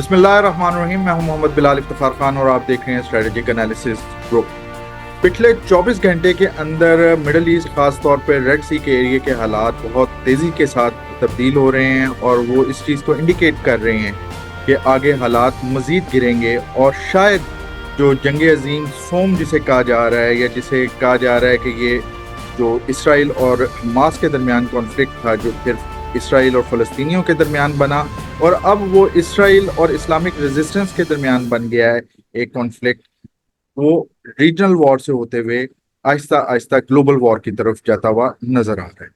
بسم اللہ الرحمن الرحیم. میں ہوں محمد بلال افتخار خان اور آپ دیکھ رہے ہیں اسٹریٹجک انالیسس گروپ. پچھلے 24 گھنٹے کے اندر مڈل ایسٹ خاص طور پہ ریڈ سی کے ایریے کے حالات بہت تیزی کے ساتھ تبدیل ہو رہے ہیں اور وہ اس چیز کو انڈیکیٹ کر رہے ہیں کہ آگے حالات مزید گریں گے اور شاید جو جنگ عظیم سوم جسے کہا جا رہا ہے یا جسے کہا جا رہا ہے کہ یہ جو اسرائیل اور حماس کے درمیان کانفلکٹ تھا جو پھر اسرائیل اور فلسطینیوں کے درمیان بنا اور اب وہ اسرائیل اور اسلامک ریزسٹنس کے درمیان بن گیا ہے ایک کانفلکٹ، وہ ریجنل وار سے ہوتے ہوئے آہستہ آہستہ گلوبل وار کی طرف جاتا ہوا نظر آ رہا ہے.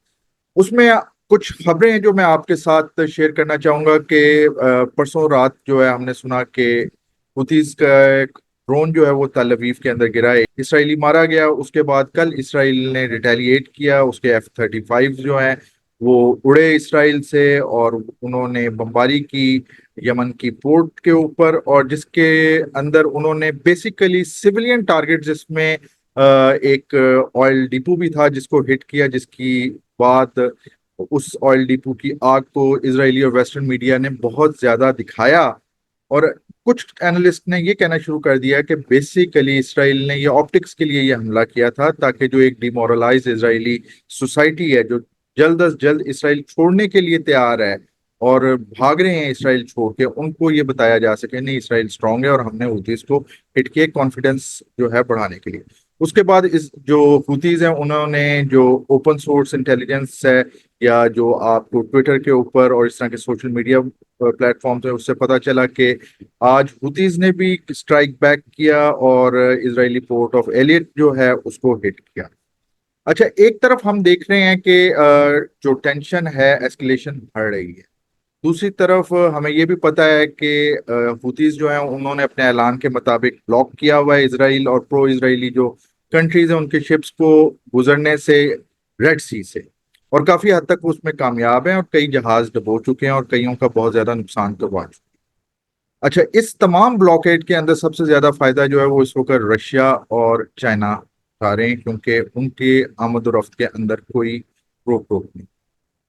اس میں کچھ خبریں ہیں جو میں آپ کے ساتھ شیئر کرنا چاہوں گا کہ پرسوں رات جو ہے ہم نے سنا کہ حوثیز کا ایک ڈرون جو ہے وہ تل اویو کے اندر گرا ہے، اسرائیلی مارا گیا. اس کے بعد کل اسرائیل نے ریٹیلیٹ کیا، اس کے F-35 جو ہیں وہ اڑے اسرائیل سے اور انہوں نے بمباری کی یمن کی پورٹ کے اوپر، اور جس کے اندر انہوں نے بیسیکلی سیولین ٹارگٹ، جس میں ایک آئل ڈپو بھی تھا جس کو ہٹ کیا، جس کی بعد اس آئل ڈپو کی آگ کو اسرائیلی اور ویسٹرن میڈیا نے بہت زیادہ دکھایا اور کچھ اینالسٹ نے یہ کہنا شروع کر دیا کہ بیسیکلی اسرائیل نے یہ آپٹکس کے لیے یہ حملہ کیا تھا تاکہ جو ایک ڈیمورلائز اسرائیلی سوسائٹی ہے جو جلد از جلد اسرائیل چھوڑنے کے لیے تیار ہے اور بھاگ رہے ہیں اسرائیل چھوڑ کے، ان کو یہ بتایا جا سکے نہیں اسرائیل اسٹرانگ ہے اور ہم نے حوثیز کو ہٹ کیا، کانفیڈنس جو ہے بڑھانے کے لیے. اس کے بعد اس جو حوثیز ہیں انہوں نے جو اوپن سورس انٹیلیجنس ہے یا جو آپ کو ٹویٹر کے اوپر اور اس طرح کے سوشل میڈیا پلیٹ فارمز ہیں اس سے پتا چلا کہ آج حوثیز نے بھی اسٹرائک بیک کیا اور اسرائیلی پورٹ آف ایلیٹ جو ہے اس کو ہٹ کیا. اچھا، ایک طرف ہم دیکھ رہے ہیں کہ جو ٹینشن ہے ایسکلیشن بڑھ رہی ہے، دوسری طرف ہمیں یہ بھی پتا ہے کہ حوثیز جو ہیں انہوں نے اپنے اعلان کے مطابق بلاک کیا ہوا ہے اسرائیل اور پرو اسرائیلی جو کنٹریز ہیں ان کے شپس کو گزرنے سے ریڈ سی سے، اور کافی حد تک اس میں کامیاب ہیں اور کئی جہاز ڈبو چکے ہیں اور کئیوں کا بہت زیادہ نقصان کروا چکے ہیں. اچھا، اس تمام بلاکیڈ کے اندر سب سے زیادہ فائدہ جو ہے وہ اس وقت رشیا اور چائنا اٹھا رہے ہیں کیونکہ ان کے آمد و رفت کے اندر کوئی روک ٹوک نہیں.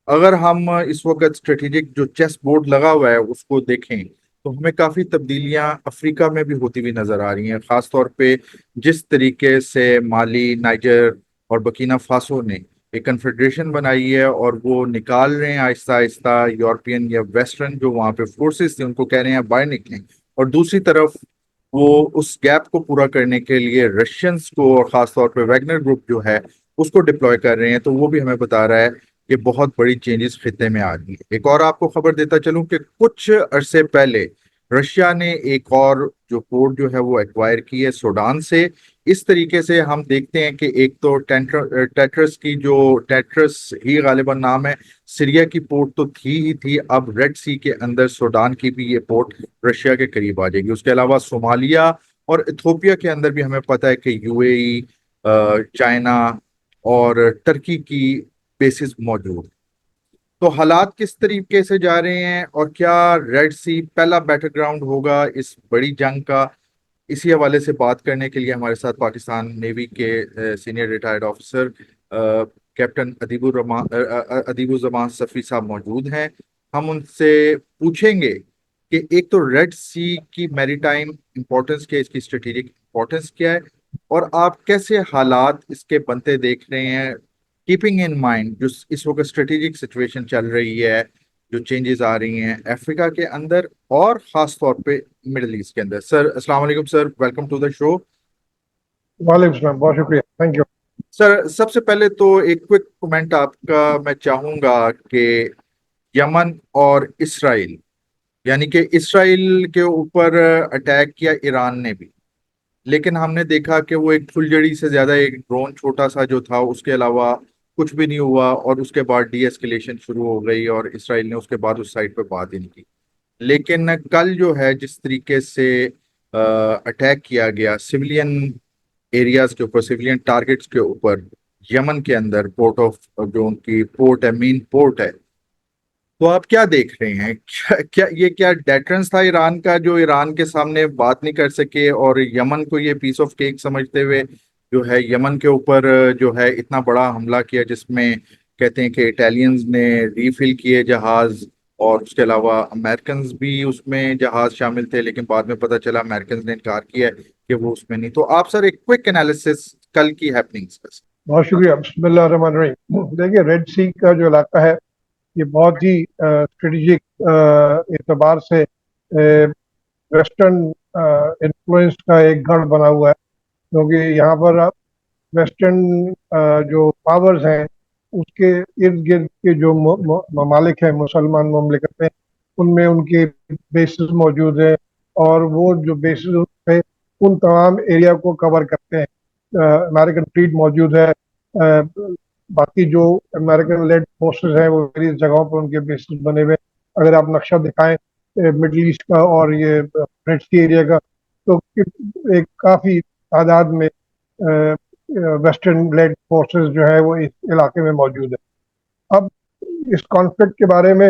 اگر ہم اس وقت اسٹریٹجک جو چیس بورڈ لگا ہوا ہے اس کو دیکھیں تو ہمیں کافی تبدیلیاں افریقہ میں بھی ہوتی ہوئی نظر آ رہی ہیں، خاص طور پہ جس طریقے سے مالی، نائجر اور برکینا فاسو نے ایک کنفیڈریشن بنائی ہے اور وہ نکال رہے ہیں آہستہ آہستہ یورپین یا ویسٹرن جو وہاں پہ فورسز تھے ان کو کہہ رہے ہیں باہر نکلیں، اور دوسری طرف وہ اس گیپ کو پورا کرنے کے لیے رشینز کو اور خاص طور پہ ویگنر گروپ جو ہے اس کو ڈپلوائے کر رہے ہیں. تو وہ بھی ہمیں بتا رہا ہے کہ بہت بڑی چینجز خطے میں آ رہی ہے. ایک اور آپ کو خبر دیتا چلوں کہ کچھ عرصے پہلے رشیا نے ایک اور جو پورٹ جو ہے وہ ایکوائر کی ہے سوڈان سے. اس طریقے سے ہم دیکھتے ہیں کہ ایک تو ٹیٹرس کی جو ٹیٹرس ہی غالباً نام ہے، سیریا کی پورٹ تو تھی ہی تھی، اب ریڈ سی کے اندر سوڈان کی بھی یہ پورٹ رشیا کے قریب آ جائے گی. اس کے علاوہ صومالیہ اور ایتھوپیا کے اندر بھی ہمیں پتہ ہے کہ یو اے ای، چائنا اور ترکی کی بیسز موجود. تو حالات کس طریقے سے جا رہے ہیں اور کیا ریڈ سی پہلا بیٹل گراؤنڈ ہوگا اس بڑی جنگ کا؟ اسی حوالے سے بات کرنے کے لیے ہمارے ساتھ پاکستان نیوی کے سینئر ریٹائرڈ آفیسر کیپٹن ادیب الزمان صفی صاحب موجود ہیں. ہم ان سے پوچھیں گے کہ ایک تو ریڈ سی کی میری ٹائم امپورٹنس کیا، اس کی اسٹریٹجک امپورٹنس کیا ہے، اور آپ کیسے حالات اس کے بنتے دیکھ رہے ہیں کیپنگ ان مائنڈ جو اس وقت اسٹریٹجک سچویشن چل رہی ہے، جو چینجز آ رہی ہیں افریقہ کے اندر اور خاص طور پہ مڈل ایسٹ کے اندر. سر السلام علیکم سر، ویلکم ٹو دا شو. وعلیکم السلام، بہت شکریہ، تھینک یو. سر سب سے پہلے تو ایک کوئک کمنٹ آپ کا میں چاہوں گا کہ یمن اور اسرائیل، یعنی کہ اسرائیل کے اوپر اٹیک کیا ایران نے بھی، لیکن ہم نے دیکھا کہ وہ ایک پھلجڑی سے زیادہ ایک ڈرون چھوٹا سا جو تھا اس کے علاوہ کچھ بھی نہیں ہوا، اور اس کے بعد ڈی ایسکیلیشن شروع ہو گئی اور اسرائیل نے اس کے بعد اس سائٹ پہ بات ہی نہیں کی. لیکن کل جو ہے جس طریقے سے اٹیک کیا گیا سیولین ایریاز کے اوپر، سیولین ٹارگٹس کے اوپر یمن کے اندر، پورٹ آف جو ان کی پورٹ ہے، مین پورٹ ہے، تو آپ کیا دیکھ رہے ہیں؟ کیا ڈیٹرنس تھا ایران کا جو ایران کے سامنے بات نہیں کر سکے، اور یمن کو یہ پیس آف کیک سمجھتے ہوئے جو ہے یمن کے اوپر جو ہے اتنا بڑا حملہ کیا جس میں کہتے ہیں کہ اٹیلینز نے ریفل کیے جہاز اور اس کے علاوہ امریکنز بھی اس میں جہاز شامل تھے، لیکن بعد میں پتہ چلا امریکنز نے انکار کیا ہے کہ وہ اس میں نہیں. تو آپ سر ایک کوئک انالیسس کل کی ہیپننگز کا. بہت شکریہ. بسم اللہ الرحمن الرحیم. دیکھیے ریڈ سی کا جو علاقہ ہے یہ بہت ہی اسٹریٹجک اعتبار سے ویسٹرن انفلوئنس کا ایک گڑھ بنا ہوا ہے، کیونکہ یہاں پر ویسٹرن جو پاورز ہیں اس کے ارد گرد کے جو ممالک ہیں، مسلمان مملکت ہیں، ان میں ان کے بیسز موجود ہیں، اور وہ جو بیسز پہ ان تمام ایریا کو کور کرتے ہیں. امریکن فلیٹ موجود ہے، باقی جو امریکن لیڈ فورسز ہیں وہ ویریس جگہوں پہ ان کے بیسز بنے ہوئے. اگر آپ نقشہ دکھائیں مڈل ایسٹ کا اور یہ ریڈ سی ایریا کا، تو ایک کافی تعداد میں ویسٹرن لیڈ فورسز جو ہے وہ اس علاقے میں موجود ہے. اب اس کانفلکٹ کے بارے میں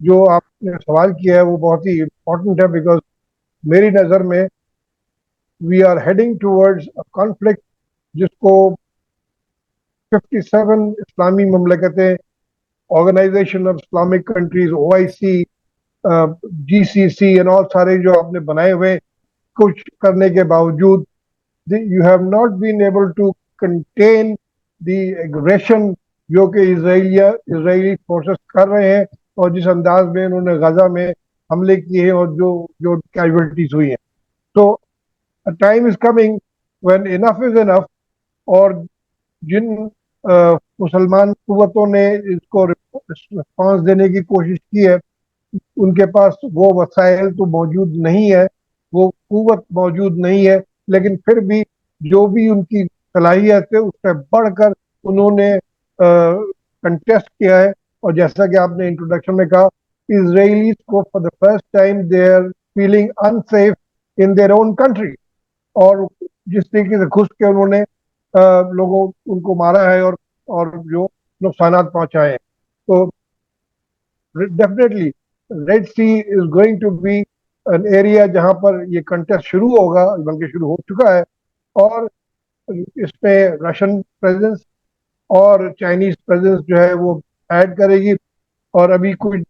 جو آپ نے سوال کیا ہے وہ بہت ہی امپورٹنٹ ہے، بیکاز میری نظر میں we are heading towards conflict جس کو 57 اسلامی مملکتیں، organization of Islamic countries, OIC، GCC and all سارے جو آپ نے بنائے ہوئے، کچھ کرنے کے باوجود you have not been able to contain the aggression جو کہ اسرائیلی فورسز کر رہے ہیں، اور جس انداز میں انہوں نے غزہ میں حملے کیے ہیں اور جو کیجویلٹیز ہوئی ہیں. تو time is coming when enough is enough، اور جن مسلمان قوتوں نے اس کو رسپانس دینے کی کوشش کی ہے ان کے پاس وہ وسائل تو موجود نہیں ہے، وہ قوت موجود نہیں ہے، لیکن پھر بھی جو بھی ان کی صلاحیت ہے اس سے بڑھ کر انہوں نے کنٹیسٹ کیا ہے. اور جیسا کہ آپ نے انٹروڈکشن میں کہا، اسرائیلیز کو for the first time they are feeling unsafe in their own country, اور جس طریقے سے گھس کے انہوں نے لوگوں ان کو مارا ہے اور جو نقصانات پہنچائے ہیں. تو definitely Red Sea is going to be an area جہاں پر یہ کنٹیسٹ شروع ہوگا، بلکہ شروع ہو چکا ہے، اور اس پہ رشین پریزنس اور چائنیز پریزنس جو ہے وہ ایڈ کرے گی. اور ابھی کچھ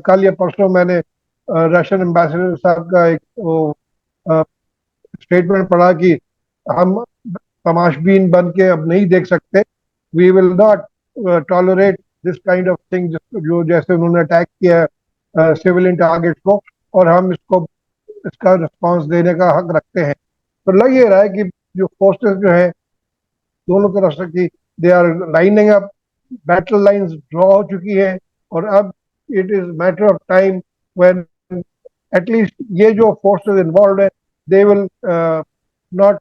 کل یا پرسوں میں نے رشین امبیسڈر صاحب کا ایک اسٹیٹمنٹ پڑھا کہ ہم تماشبین بن کے اب نہیں دیکھ سکتے، we will not tolerate this kind of thing, جو جیسے انہوں نے اٹیک کیا ہے سیولین ٹارگیٹ کو، اور ہم اس کا رسپانس دینے کا حق رکھتے ہیں. تو لگ یہ رہا ہے کہ جو فورسز جو ہیں دونوں طرف سے کی they are lining up, battle lines draw ہو چکی ہیں، اور اب it is matter of time when at least یہ جو فورسز انوالوڈ ہیں دے ول ناٹ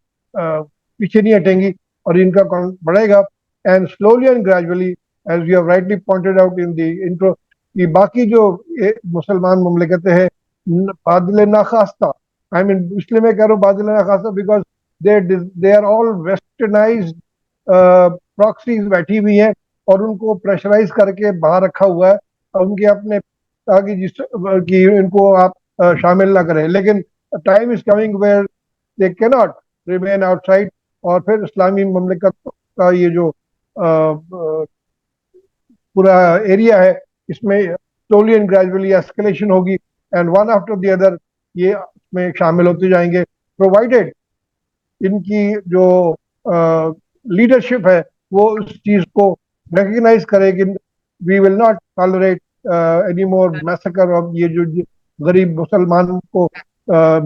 پیچھے نہیں ہٹیں گی، اور ان کا بڑھے گا. And slowly and gradually as you have rightly pointed out in the intro, یہ باقی جو مسلمان مملکتیں ہیں بادل ناخواستہ، آئی مین اس لیے میں کہہ رہا ہوں بادل ناخواستہ because they are all westernized proxies بیٹھی ہوئی ہیں، اور ان کو پریشرائز کر کے باہر رکھا ہوا ہے، اور ان کے اپنے کہ ان کو آپ شامل نہ کریں. لیکن time is coming where they cannot remain outside، اور پھر اسلامی مملکت کا یہ جو پورا ایریا ہے اس میں slowly and gradually escalation ہوگی، and one after the other یہ اس میں شامل ہوتے جائیں گے، provided ان کی جو لیڈرشپ ہے وہ اس چیز کو ریکگنائز کرے کہ we will not tolerate any more massacre of یہ جو غریب مسلمان کو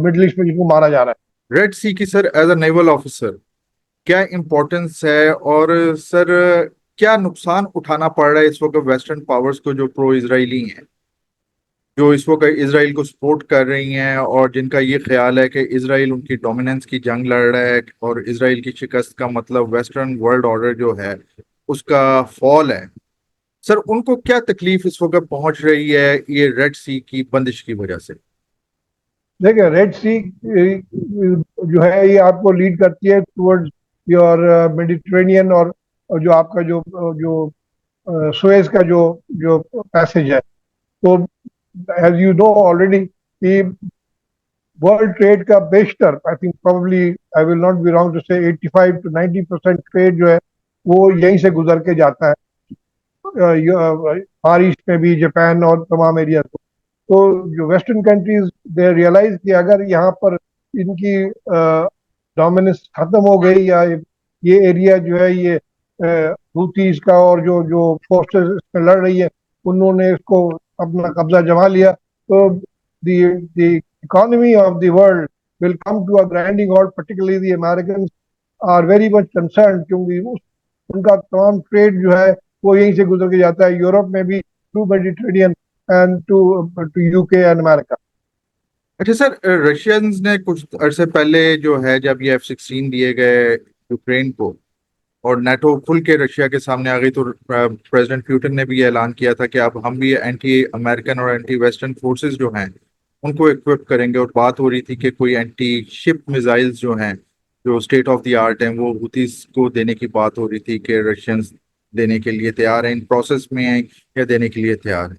مڈل ایسٹ میں جن کو مارا جا رہا ہے. ریڈ سی کی سر ایز اے نیول آفیسر کیا امپورٹنس ہے، اور سر کیا نقصان اٹھانا پڑ رہا ہے اس وقت ویسٹرن پاورز کو جو پرو اسرائیلی ہیں، جو اس وقت اسرائیل کو سپورٹ کر رہی ہیں، اور جن کا یہ خیال ہے کہ اسرائیل ان کی ڈومیننس کی جنگ لڑ رہا ہے، اور اسرائیل کی شکست کا مطلب ویسٹرن ورلڈ آرڈر جو ہے اس کا فال ہے. سر ان کو کیا تکلیف اس وقت پہنچ رہی ہے یہ ریڈ سی کی بندش کی وجہ سے؟ دیکھیں ریڈ سی جو ہے یہ آپ کو لیڈ کرتی ہے ٹورڈ یور میڈیٹرینین، اور جو آپ کا جو سویز کا جو پیسج ہے. تو ایز یو نو آلریڈی کہ ورلڈ ٹریڈ کا بیشتر I think probably I will not be wrong to say 85 to 90% trade جو ہے وہ یہیں سے گزر کے جاتا ہے. فار ایسٹ میں بھی جاپان اور تمام ایریا کو. تو جو ویسٹرن کنٹریز دے ریئلائز کہ اگر یہاں پر ان کی ڈومیننس ختم ہو گئی یا یہ ایریا جو ہے یہ حوثیز کا اور جو فورسز اس میں لڑ رہی ہے انہوں نے اس کو اپنا قبضہ جما لیا تو دی economy of the world will come to a grinding halt. Particularly the Americans are very much concerned کیونکہ ان کا تمام ٹریڈ جو ہے وہ یہیں سے گزر کے جاتا ہے یورپ میں بھی to Mediterranean and to U K and America. اچھا سر، رشینز نے کچھ عرصے پہلے جو ہے جب یہ F-16 دیے گئے یوکرین کو اور نیٹو کھل کے رشیا کے سامنے آ گئی تو پریزیڈنٹ پیوٹن نے بھی یہ اعلان کیا تھا کہ اب ہم بھی اینٹی امریکن اور اینٹی ویسٹرن فورسز جو ہیں ان کو ایکوپ کریں گے، اور بات ہو رہی تھی کہ کوئی اینٹی شپ میزائلز جو ہیں جو اسٹیٹ آف دی آرٹ ہیں وہ حوثیز کو دینے کی بات ہو رہی تھی کہ رشینز دینے کے لیے تیار ہیں، ان پروسیس میں ہیں یا دینے کے لیے تیار ہیں.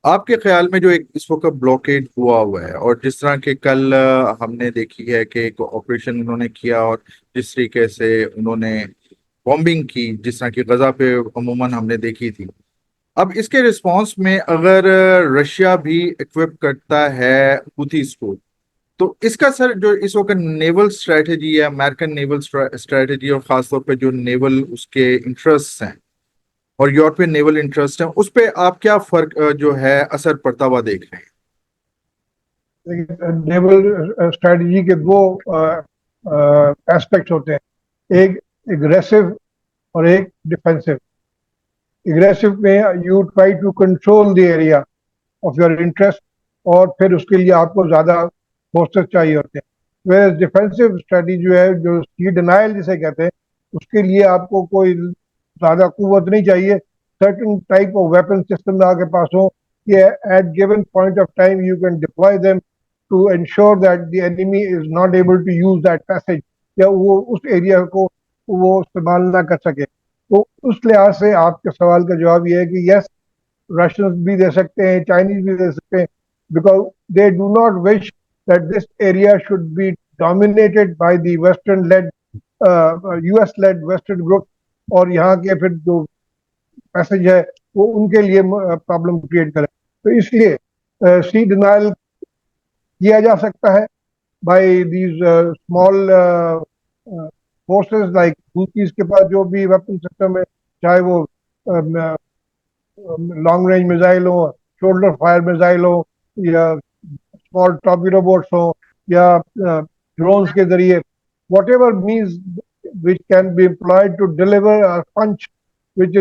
آپ کے خیال میں جو ایک اس وقت بلاکیڈ ہوا ہے اور جس طرح کہ کل ہم نے دیکھی ہے کہ ایک آپریشن انہوں نے کیا اور جس طریقے سے انہوں نے بامبنگ کی جس طرح کی غزہ پہ عموماً ہم نے دیکھی تھی، اب اس کے رسپانس میں اگر رشیا بھی ایکوپ کرتا ہے حوثیز کو تو اس کا سر جو اس وقت نیول اسٹریٹجی ہے امریکن نیول اسٹریٹجی اور خاص طور پہ جو نیول اس کے انٹرسٹ ہیں اور یورپین نیول انٹرسٹ ہیں اس پہ آپ کیا فرق جو ہے اثر پڑتا ہوا دیکھ رہے ہیں؟ نیول اسٹریٹجی کے دو ایسپیکٹس ہوتے ہیں، ایک اگریسو اور ایک ڈیفینسو. اگریسو میں you try to control the area of your interest اور پھر اس کے لیے آپ کو زیادہ فورسز چاہیے ہوتے ہیں. ویئر ڈیفینسو اسٹریٹجی جو ہے جو سی ڈینائل جسے کہتے ہیں اس کے لیے آپ کو کوئی زیادہ قوت نہیں چاہیے. Certain type of weapon system آپ کے پاس ہو کہ at given point of time you can deploy them to ensure that the enemy is not able to use that passage یا وہ اس ایریا کو وہ استعمال نہ کر سکے. تو اس لحاظ سے آپ کے سوال کا جواب یہ ہے کہ یس رشینز بھی دے سکتے ہیں چائنیز بھی دے سکتے ہیں because they do not wish that this area should be dominated by the western led U S led western group اور یہاں کے پھر جو میسج ہے وہ ان کے لیے پرابلم کریٹ کرے. تو اس لیے سی ڈینائل کیا جا سکتا ہے by these small forces like Houthis کے پاس جو بھی ویپن سسٹم ہے چاہے وہ لانگ رینج میزائل ہو شولڈر فائر میزائل ہو یا اسمال ٹارپیڈو بوٹس ہو یا ڈرونز کے ذریعے whatever means which can be employed to deliver a punch which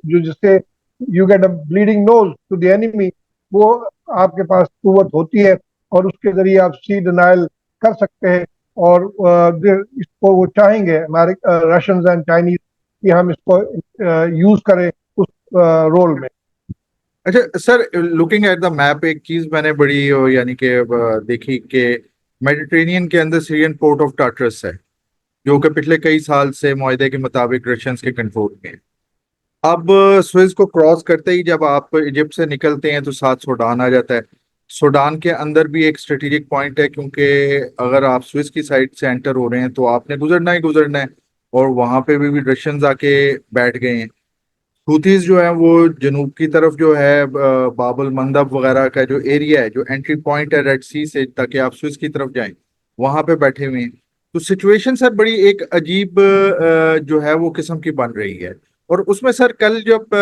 جس سے you get a bleeding nose to the enemy وہ آپ کے پاس قوت ہوتی ہے اور اس کے ذریعے آپ سی ڈینائل کر سکتے ہیں اور اس کو وہ چاہیں گے رشینز اینڈ چائنیز کہ ہم اس کو یوز کریں اس رول میں. اچھا سر، لوکنگ ایٹ دا میپ ایک چیز میں نے بڑی یعنی کہ دیکھی کہ میڈیٹرینین کے اندر سیرین پورٹ آف ٹارٹرس ہے جو کہ پچھلے کئی سال سے معاہدے کے مطابق رشینز کے کنٹرول میں ہے. اب سوئز کو کراس کرتے ہی جب آپ ایجپٹ سے نکلتے ہیں تو ساتھ سوڈان آ جاتا ہے. سوڈان کے اندر بھی ایک اسٹریٹجک پوائنٹ ہے کیونکہ اگر آپ سوئز کی سائڈ سے انٹر ہو رہے ہیں تو آپ نے گزرنا ہی گزرنا ہے اور وہاں پہ بھی رشینز آ کے بیٹھ گئے ہیں. حوثیز جو ہیں وہ جنوب کی طرف جو ہے باب المندب وغیرہ کا جو ایریا ہے جو انٹری پوائنٹ ہے ریڈ سی سے تاکہ آپ سوئز کی طرف جائیں وہاں پہ بیٹھے ہوئے ہیں. تو سچویشن سر بڑی ایک عجیب جو ہے وہ قسم کی بن رہی ہے. اور اس میں سر کل جب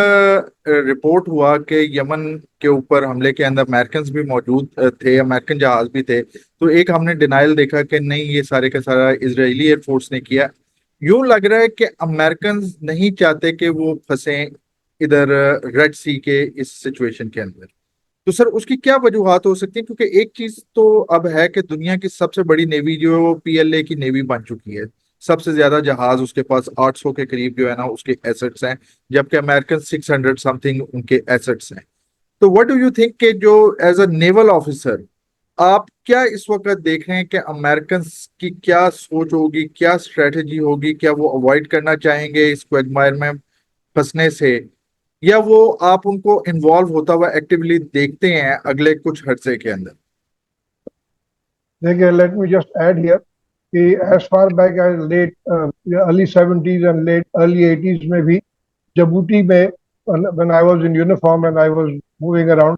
رپورٹ ہوا کہ یمن کے اوپر حملے کے اندر امریکنز بھی موجود تھے، امریکن جہاز بھی تھے، تو ایک ہم نے ڈینائل دیکھا کہ نہیں یہ سارے کا سارا اسرائیلی ایئر فورس نے کیا. یوں لگ رہا ہے کہ امریکنز نہیں چاہتے کہ وہ پھنسیں ادھر ریڈ سی کے اس سچویشن کے اندر. تو سر اس کی کیا وجوہات ہو سکتی ہیں؟ کیونکہ ایک چیز تو اب ہے کہ دنیا کی سب سے بڑی نیوی جو ہے وہ PLA کی نیوی بن چکی ہے، سب سے زیادہ جہاز اس کے پاس 800 کے قریب جو ہے نا اس کے ایسٹس ہیں، جبکہ امریکن 600 سم تھنگ ان کے ایسٹس ہیں. تو واٹ ڈو یو تھنک کہ جو ایز اے نیول آفیسر آپ کیا اس وقت دیکھ رہے ہیں کہ امریکنز کی کیا سوچ ہوگی، کیا اسٹریٹجی ہوگی؟ کیا وہ اوائڈ کرنا چاہیں گے اس کویگمائر میں پھنسنے سے یا وہ آپ ان کو انوالو ہوتا ہوا ایکٹیولی دیکھتے ہیں اگلے کچھ عرصے کے اندر؟ دیکھیے let me just add here کہ as far back as late early 70s and late early 80s میں بھی جبوتی میں when I was in uniform and I was moving around,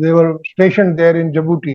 They were stationed there in Djibouti.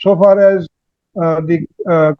so far as the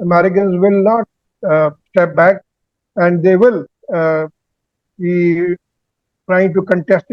Americans will not step back and they will be trying to contest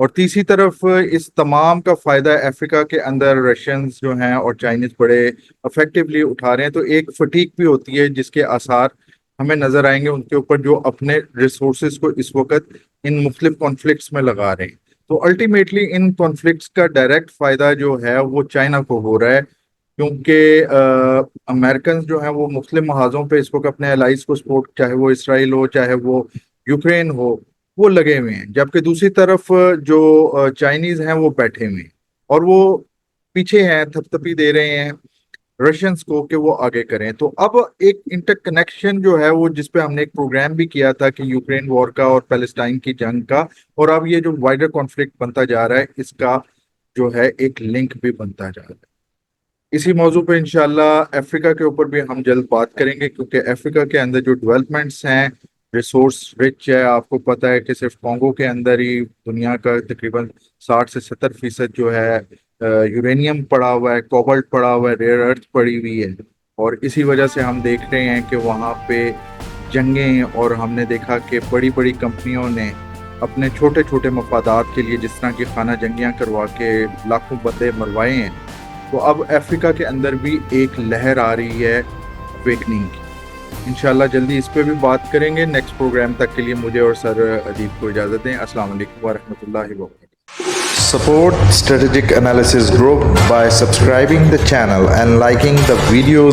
اور تیسری طرف اس تمام کا فائدہ افریقہ کے اندر Russians جو ہیں اور چائنیز بڑے افیکٹولی اٹھا رہے ہیں. تو ایک فٹیک بھی ہوتی ہے جس کے آثار ہمیں نظر آئیں گے ان کے اوپر, جو اپنے ریسورسز کو اس وقت ان مختلف کانفلکٹس میں لگا رہے ہیں. تو الٹیمیٹلی ان کانفلکٹس کا ڈائریکٹ فائدہ جو ہے وہ چائنا کو ہو رہا ہے, کیونکہ امریکنز جو ہیں وہ مختلف محاذوں پہ اس وقت اپنے الائز کو سپورٹ, چاہے وہ اسرائیل ہو چاہے وہ یوکرین ہو, وہ لگے ہوئے ہیں, جبکہ دوسری طرف جو چائنیز ہیں وہ بیٹھے ہوئے ہیں اور وہ پیچھے ہیں, تھپ تھپی دے رہے ہیں رشینز کو کہ وہ آگے کریں. تو اب ایک انٹر کنیکشن جو ہے وہ, جس پہ ہم نے ایک پروگرام بھی کیا تھا کہ یوکرین وار کا اور پیلسٹائن کی جنگ کا, اور اب یہ جو وائڈر کانفلکٹ بنتا جا رہا ہے اس کا جو ہے ایک لنک بھی بنتا جا رہا ہے. اسی موضوع پہ انشاءاللہ افریقہ کے اوپر بھی ہم جلد بات کریں گے, کیونکہ افریقہ کے اندر جو ڈیولپمنٹس ہیں ریسورس رچ ہے. آپ کو پتہ ہے کہ صرف کانگو کے اندر ہی دنیا کا تقریباً 60 سے 70% جو ہے یورینیم پڑا ہوا ہے, کوبالٹ پڑا ہوا ہے, ریئر ارتھ پڑی ہوئی ہے. اور اسی وجہ سے ہم دیکھ رہے ہیں کہ وہاں پہ جنگیں, اور ہم نے دیکھا کہ بڑی بڑی کمپنیوں نے اپنے چھوٹے چھوٹے مفادات کے لیے جس طرح کی خانہ جنگیاں کروا کے لاکھوں بندے مروائے ہیں. تو اب افریقہ کے اندر بھی ایک لہر آ رہی ہے اویکننگ کی. انشاءاللہ جلدی اس پہ بھی بات کریں گے. نیکسٹ پروگرام تک کے لیے مجھے اور سر ادیب کو اجازت دیں. السلام علیکم ورحمۃ اللہ وبرکاتہ. Support Strategic Analysis Group by subscribing the channel and liking the videos